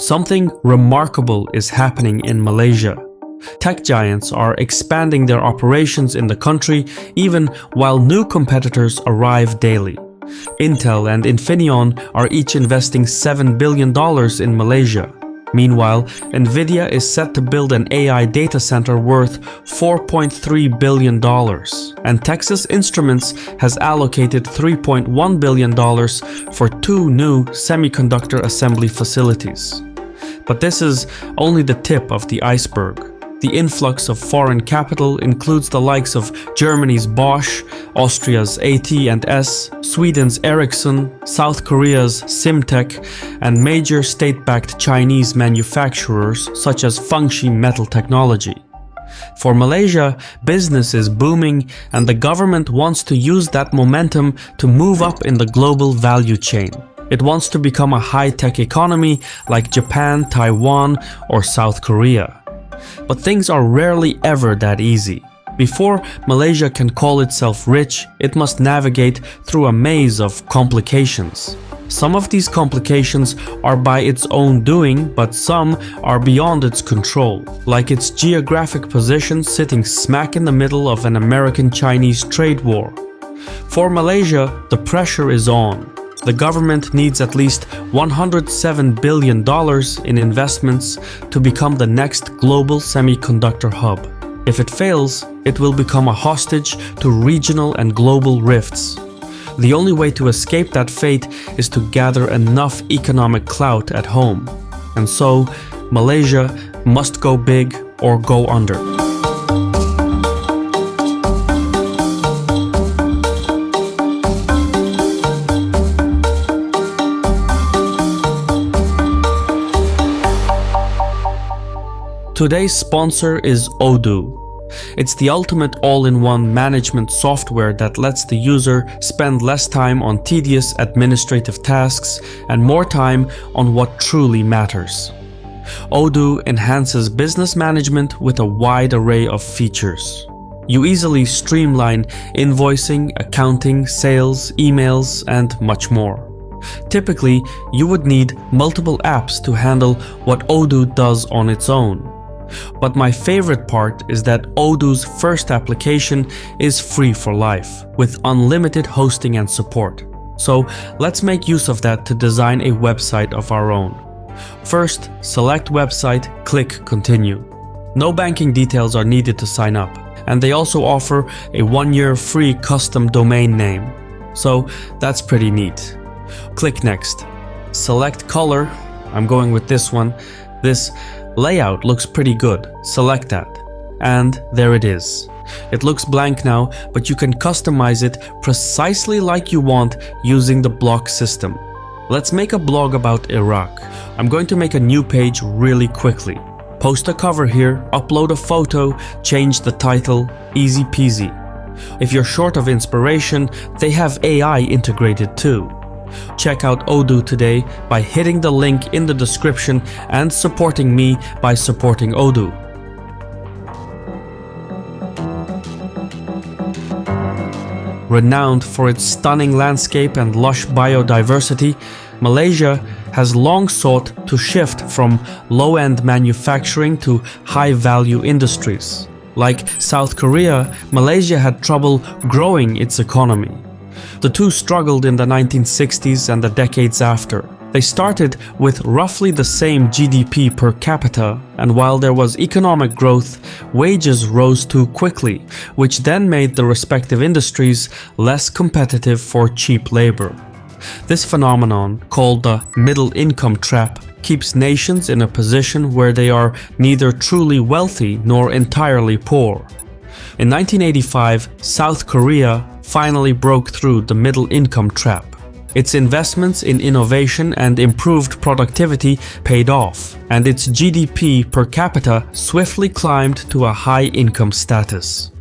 Something remarkable is happening in Malaysia. Tech giants are expanding their operations in the country even while new competitors arrive daily. Intel and Infineon are each investing $7 billion in Malaysia. Meanwhile, Nvidia is set to build an AI data center worth $4.3 billion, and Texas Instruments has allocated $3.1 billion for 2 new semiconductor assembly facilities. But this is only the tip of the iceberg. The influx of foreign capital includes the likes of Germany's Bosch, Austria's AT&S, Sweden's Ericsson, South Korea's Simtek, and major state-backed Chinese manufacturers such as Fengxi Metal Technology. For Malaysia, business is booming and the government wants to use that momentum to move up in the global value chain. It wants to become a high-tech economy like Japan, Taiwan, or South Korea. But things are rarely ever that easy. Before Malaysia can call itself rich, it must navigate through a maze of complications. Some of these complications are by its own doing, but some are beyond its control, like its geographic position sitting smack in the middle of an American-Chinese trade war. For Malaysia, the pressure is on. The government needs at least $107 billion in investments to become the next global semiconductor hub. If it fails, it will become a hostage to regional and global rifts. The only way to escape that fate is to gather enough economic clout at home. And so, Malaysia must go big or go under. Today's sponsor is Odoo. It's the ultimate all-in-one management software that lets the user spend less time on tedious administrative tasks and more time on what truly matters. Odoo enhances business management with a wide array of features. You easily streamline invoicing, accounting, sales, emails, and much more. Typically, you would need multiple apps to handle what Odoo does on its own. But my favorite part is that Odoo's first application is free for life, with unlimited hosting and support. So let's make use of that to design a website of our own. First, select website, click continue. No banking details are needed to sign up, and they also offer a 1-year free custom domain name. So that's pretty neat. Click next. Select color. I'm going with this one. This layout looks pretty good. Select that. And there it is. It looks blank now, but you can customize it precisely like you want using the block system. Let's make a blog about Iraq. I'm going to make a new page really quickly. Post a cover here, upload a photo, change the title, easy peasy. If you're short of inspiration, they have AI integrated too. Check out Odoo today by hitting the link in the description and supporting me by supporting Odoo. Renowned for its stunning landscape and lush biodiversity, Malaysia has long sought to shift from low-end manufacturing to high-value industries. Like South Korea, Malaysia had trouble growing its economy. The two struggled in the 1960s and the decades after. They started with roughly the same GDP per capita, and while there was economic growth, wages rose too quickly, which then made the respective industries less competitive for cheap labor. This phenomenon, called the middle income trap, keeps nations in a position where they are neither truly wealthy nor entirely poor. In 1985, South Korea finally broke through the middle income trap. Its investments in innovation and improved productivity paid off, and its GDP per capita swiftly climbed to a high income status.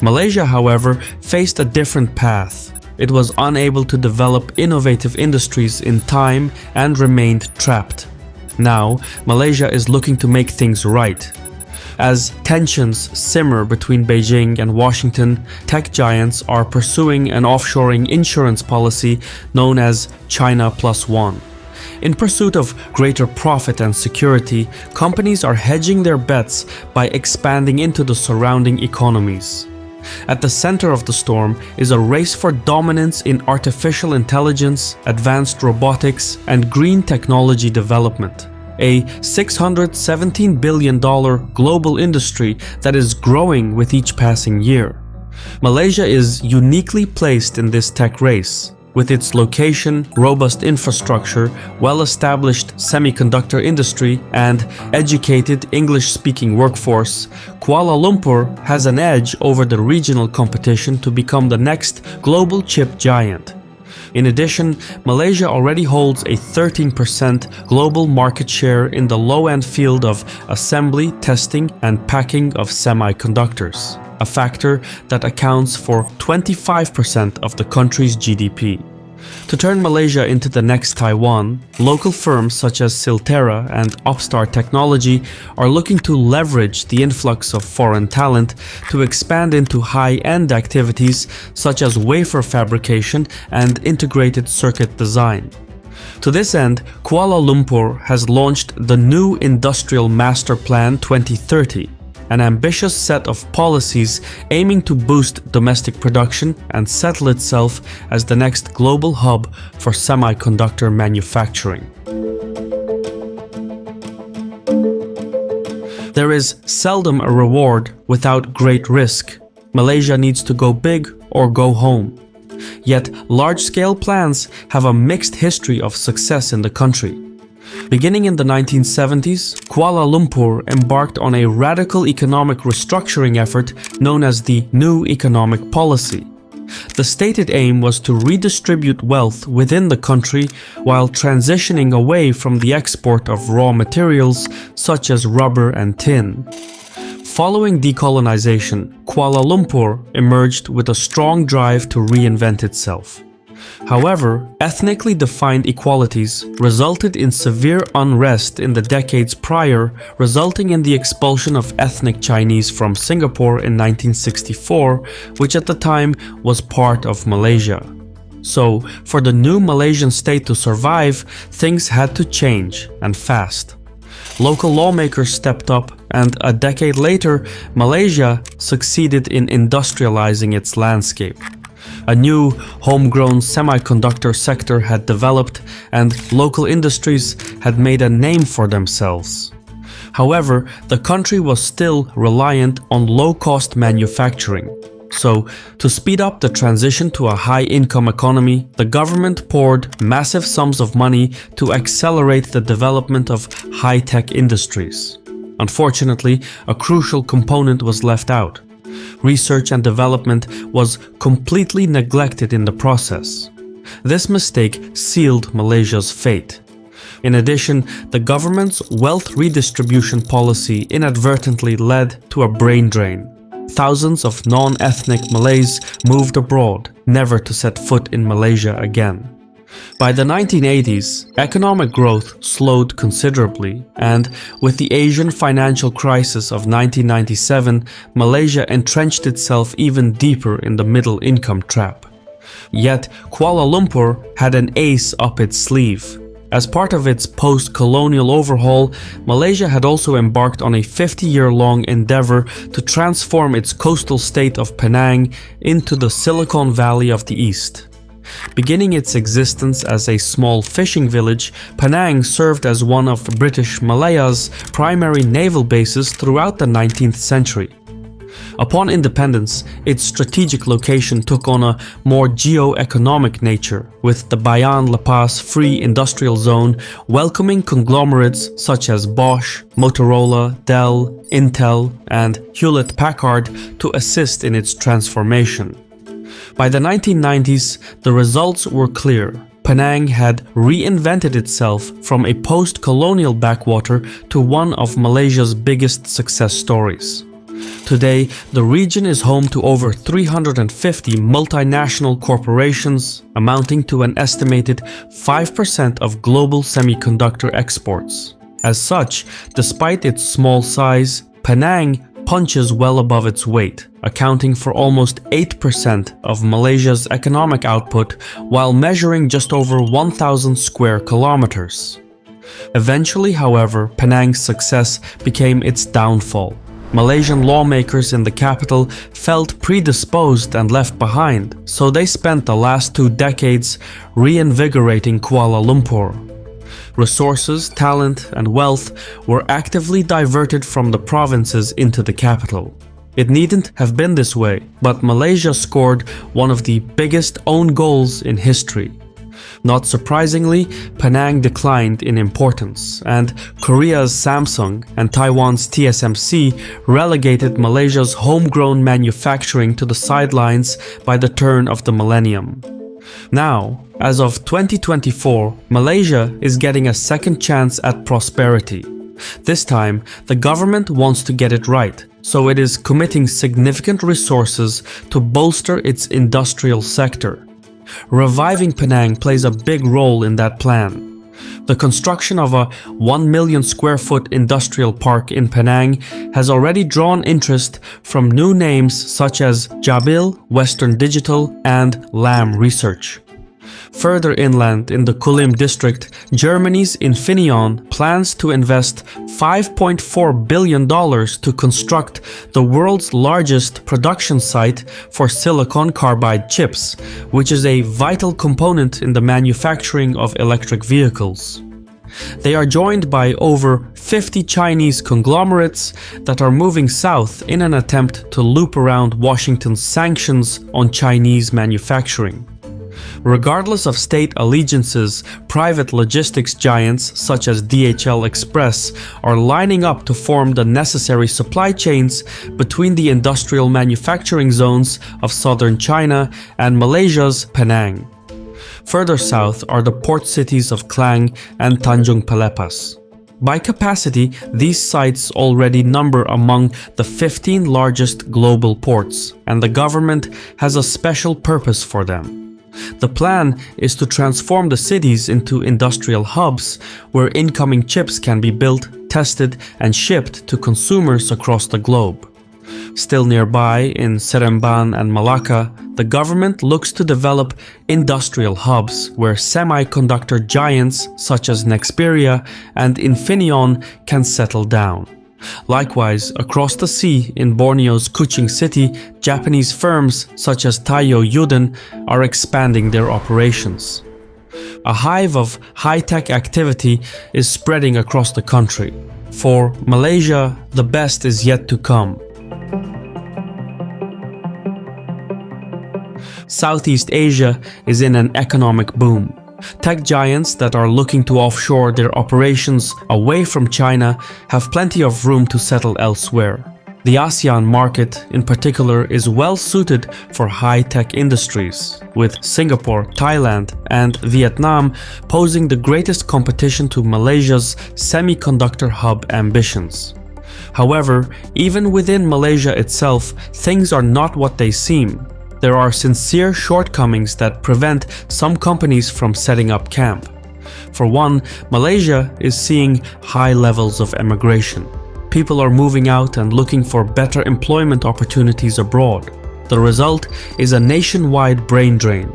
Malaysia, however, faced a different path. It was unable to develop innovative industries in time and remained trapped. Now, Malaysia is looking to make things right. As tensions simmer between Beijing and Washington, tech giants are pursuing an offshoring insurance policy known as China Plus One. In pursuit of greater profit and security, companies are hedging their bets by expanding into the surrounding economies. At the center of the storm is a race for dominance in artificial intelligence, advanced robotics, and green technology development. A $617 billion global industry that is growing with each passing year. Malaysia is uniquely placed in this tech race. With its location, robust infrastructure, well-established semiconductor industry, and educated English-speaking workforce, Kuala Lumpur has an edge over the regional competition to become the next global chip giant. In addition, Malaysia already holds a 13% global market share in the low-end field of assembly, testing, and packing of semiconductors, a factor that accounts for 25% of the country's GDP. To turn Malaysia into the next Taiwan, local firms such as Silterra and Upstart Technology are looking to leverage the influx of foreign talent to expand into high-end activities such as wafer fabrication and integrated circuit design. To this end, Kuala Lumpur has launched the new Industrial Master Plan 2030, an ambitious set of policies aiming to boost domestic production and settle itself as the next global hub for semiconductor manufacturing. There is seldom a reward without great risk. Malaysia needs to go big or go home. Yet, large-scale plans have a mixed history of success in the country. Beginning in the 1970s, Kuala Lumpur embarked on a radical economic restructuring effort known as the New Economic Policy. The stated aim was to redistribute wealth within the country while transitioning away from the export of raw materials such as rubber and tin. Following decolonization, Kuala Lumpur emerged with a strong drive to reinvent itself. However, ethnically defined equalities resulted in severe unrest in the decades prior, resulting in the expulsion of ethnic Chinese from Singapore in 1964, which at the time was part of Malaysia. So, for the new Malaysian state to survive, things had to change, and fast. Local lawmakers stepped up, and a decade later, Malaysia succeeded in industrializing its landscape. A new, homegrown semiconductor sector had developed, and local industries had made a name for themselves. However, the country was still reliant on low-cost manufacturing. So, to speed up the transition to a high-income economy, the government poured massive sums of money to accelerate the development of high-tech industries. Unfortunately, a crucial component was left out. Research and development was completely neglected in the process. This mistake sealed Malaysia's fate. In addition, the government's wealth redistribution policy inadvertently led to a brain drain. Thousands of non-ethnic Malays moved abroad, never to set foot in Malaysia again. By the 1980s, economic growth slowed considerably, and with the Asian financial crisis of 1997, Malaysia entrenched itself even deeper in the middle-income trap. Yet, Kuala Lumpur had an ace up its sleeve. As part of its post-colonial overhaul, Malaysia had also embarked on a 50-year-long endeavor to transform its coastal state of Penang into the Silicon Valley of the East. Beginning its existence as a small fishing village, Penang served as one of British Malaya's primary naval bases throughout the 19th century. Upon independence, its strategic location took on a more geo-economic nature, with the Bayan Lepas Free Industrial Zone welcoming conglomerates such as Bosch, Motorola, Dell, Intel, and Hewlett-Packard to assist in its transformation. By the 1990s, the results were clear. Penang had reinvented itself from a post-colonial backwater to one of Malaysia's biggest success stories. Today, the region is home to over 350 multinational corporations, amounting to an estimated 5% of global semiconductor exports. As such, despite its small size, Penang punches well above its weight, accounting for almost 8% of Malaysia's economic output while measuring just over 1,000 square kilometers. Eventually, however, Penang's success became its downfall. Malaysian lawmakers in the capital felt predisposed and left behind, so they spent the last 2 decades reinvigorating Kuala Lumpur. Resources, talent, and wealth were actively diverted from the provinces into the capital. It needn't have been this way, but Malaysia scored one of the biggest own goals in history. Not surprisingly, Penang declined in importance, and Korea's Samsung and Taiwan's TSMC relegated Malaysia's homegrown manufacturing to the sidelines by the turn of the millennium. Now, as of 2024, Malaysia is getting a second chance at prosperity. This time, the government wants to get it right, so it is committing significant resources to bolster its industrial sector. Reviving Penang plays a big role in that plan. The construction of a 1 million square foot industrial park in Penang has already drawn interest from new names such as Jabil, Western Digital, and Lam Research. Further inland in the Kulim district, Germany's Infineon plans to invest $5.4 billion to construct the world's largest production site for silicon carbide chips, which is a vital component in the manufacturing of electric vehicles. They are joined by over 50 Chinese conglomerates that are moving south in an attempt to loop around Washington's sanctions on Chinese manufacturing. Regardless of state allegiances, private logistics giants such as DHL Express are lining up to form the necessary supply chains between the industrial manufacturing zones of southern China and Malaysia's Penang. Further south are the port cities of Klang and Tanjung Pelepas. By capacity, these sites already number among the 15 largest global ports, and the government has a special purpose for them. The plan is to transform the cities into industrial hubs where incoming chips can be built, tested, and shipped to consumers across the globe. Still nearby, in Seremban and Malacca, the government looks to develop industrial hubs where semiconductor giants such as Nexperia and Infineon can settle down. Likewise, across the sea in Borneo's Kuching City, Japanese firms such as Taiyo Yuden are expanding their operations. A hive of high-tech activity is spreading across the country. For Malaysia, the best is yet to come. Southeast Asia is in an economic boom. Tech giants that are looking to offshore their operations away from China have plenty of room to settle elsewhere. The ASEAN market, in particular, is well suited for high-tech industries, with Singapore, Thailand, and Vietnam posing the greatest competition to Malaysia's semiconductor hub ambitions. However, even within Malaysia itself, things are not what they seem. There are sincere shortcomings that prevent some companies from setting up camp. For one, Malaysia is seeing high levels of emigration. People are moving out and looking for better employment opportunities abroad. The result is a nationwide brain drain.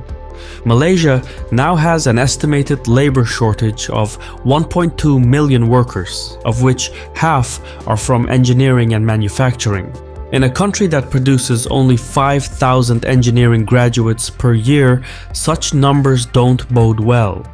Malaysia now has an estimated labor shortage of 1.2 million workers, of which half are from engineering and manufacturing. In a country that produces only 5,000 engineering graduates per year, such numbers don't bode well.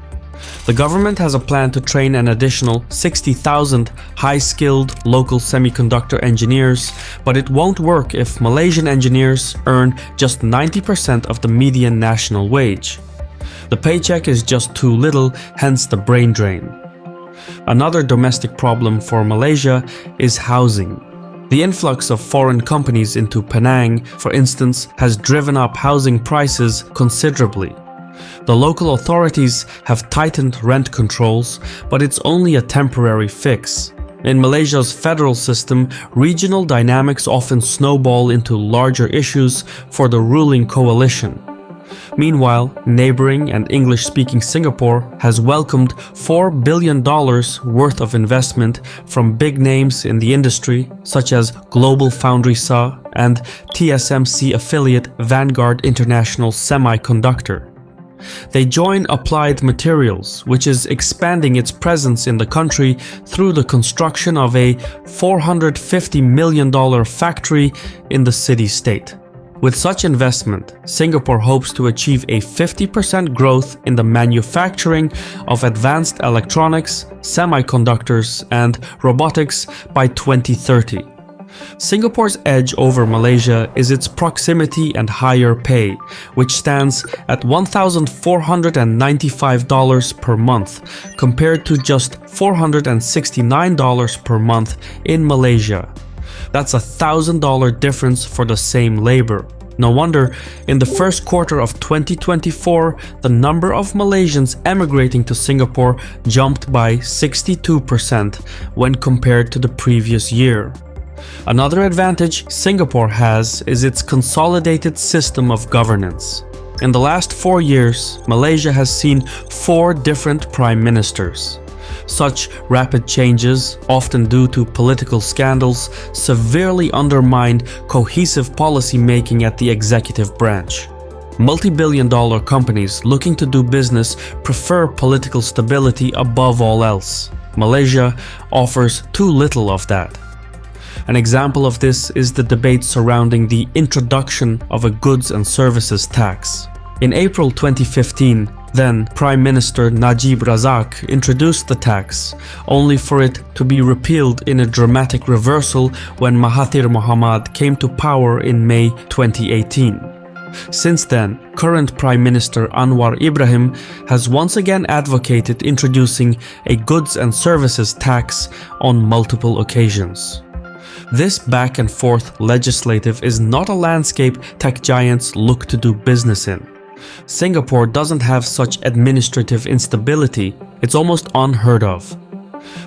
The government has a plan to train an additional 60,000 high-skilled local semiconductor engineers, but it won't work if Malaysian engineers earn just 90% of the median national wage. The paycheck is just too little, hence the brain drain. Another domestic problem for Malaysia is housing. The influx of foreign companies into Penang, for instance, has driven up housing prices considerably. The local authorities have tightened rent controls, but it's only a temporary fix. In Malaysia's federal system, regional dynamics often snowball into larger issues for the ruling coalition. Meanwhile, neighboring and English-speaking Singapore has welcomed $4 billion worth of investment from big names in the industry such as Global Foundry SA and TSMC affiliate Vanguard International Semiconductor. They join Applied Materials, which is expanding its presence in the country through the construction of a $450 million factory in the city-state. With such investment, Singapore hopes to achieve a 50% growth in the manufacturing of advanced electronics, semiconductors, and robotics by 2030. Singapore's edge over Malaysia is its proximity and higher pay, which stands at $1,495 per month, compared to just $469 per month in Malaysia. That's a $1,000 difference for the same labor. No wonder, in the first quarter of 2024, the number of Malaysians emigrating to Singapore jumped by 62% when compared to the previous year. Another advantage Singapore has is its consolidated system of governance. In the last 4 years, Malaysia has seen 4 different prime ministers. Such rapid changes, often due to political scandals, severely undermined cohesive policy making at the executive branch. Multi-billion-dollar companies looking to do business prefer political stability above all else. Malaysia offers too little of that. An example of this is the debate surrounding the introduction of a goods and services tax. In April 2015, then Prime Minister Najib Razak introduced the tax, only for it to be repealed in a dramatic reversal when Mahathir Mohamad came to power in May 2018. Since then, current Prime Minister Anwar Ibrahim has once again advocated introducing a goods and services tax on multiple occasions. This back and forth legislative is not a landscape tech giants look to do business in. Singapore doesn't have such administrative instability, it's almost unheard of.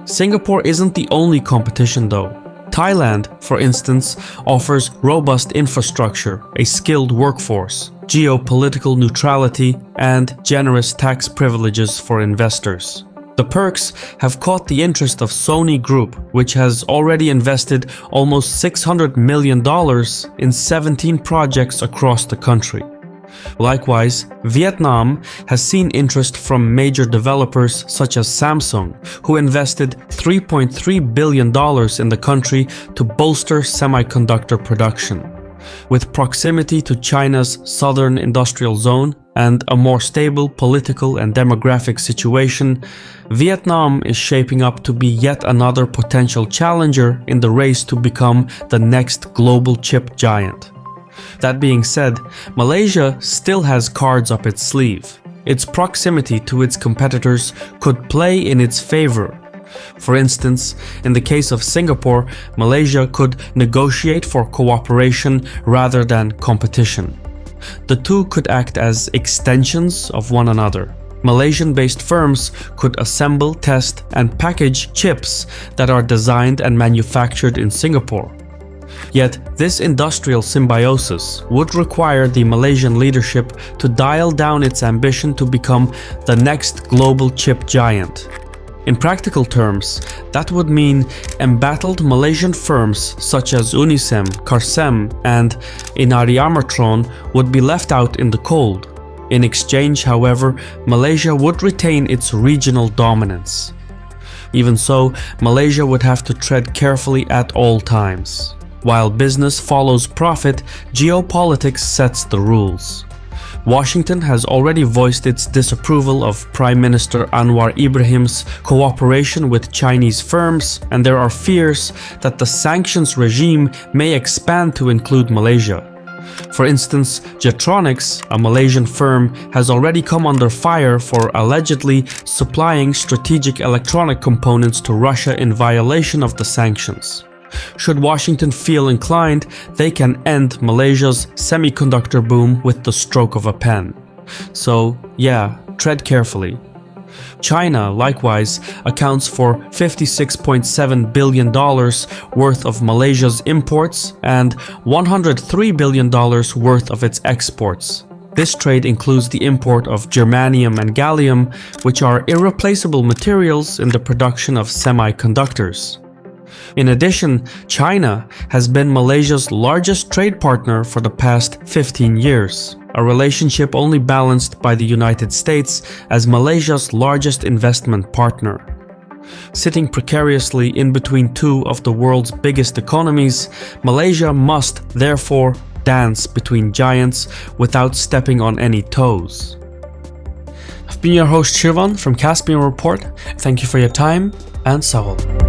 Singapore isn't the only competition though. Thailand, for instance, offers robust infrastructure, a skilled workforce, geopolitical neutrality, and generous tax privileges for investors. The perks have caught the interest of Sony Group, which has already invested almost $600 million in 17 projects across the country. Likewise, Vietnam has seen interest from major developers such as Samsung, who invested $3.3 billion in the country to bolster semiconductor production. With proximity to China's southern industrial zone and a more stable political and demographic situation, Vietnam is shaping up to be yet another potential challenger in the race to become the next global chip giant. That being said, Malaysia still has cards up its sleeve. Its proximity to its competitors could play in its favor. For instance, in the case of Singapore, Malaysia could negotiate for cooperation rather than competition. The two could act as extensions of one another. Malaysian-based firms could assemble, test, and package chips that are designed and manufactured in Singapore. Yet, this industrial symbiosis would require the Malaysian leadership to dial down its ambition to become the next global chip giant. In practical terms, that would mean embattled Malaysian firms such as Unisem, Carsem, and Inari Amertron would be left out in the cold. In exchange, however, Malaysia would retain its regional dominance. Even so, Malaysia would have to tread carefully at all times. While business follows profit, geopolitics sets the rules. Washington has already voiced its disapproval of Prime Minister Anwar Ibrahim's cooperation with Chinese firms, and there are fears that the sanctions regime may expand to include Malaysia. For instance, Getronics, a Malaysian firm, has already come under fire for allegedly supplying strategic electronic components to Russia in violation of the sanctions. Should Washington feel inclined, they can end Malaysia's semiconductor boom with the stroke of a pen. So, yeah, tread carefully. China, likewise, accounts for $56.7 billion worth of Malaysia's imports and $103 billion worth of its exports. This trade includes the import of germanium and gallium, which are irreplaceable materials in the production of semiconductors. In addition, China has been Malaysia's largest trade partner for the past 15 years, a relationship only balanced by the United States as Malaysia's largest investment partner. Sitting precariously in between two of the world's biggest economies, Malaysia must, therefore, dance between giants without stepping on any toes. I've been your host Shirvan from Caspian Report. Thank you for your time and salam.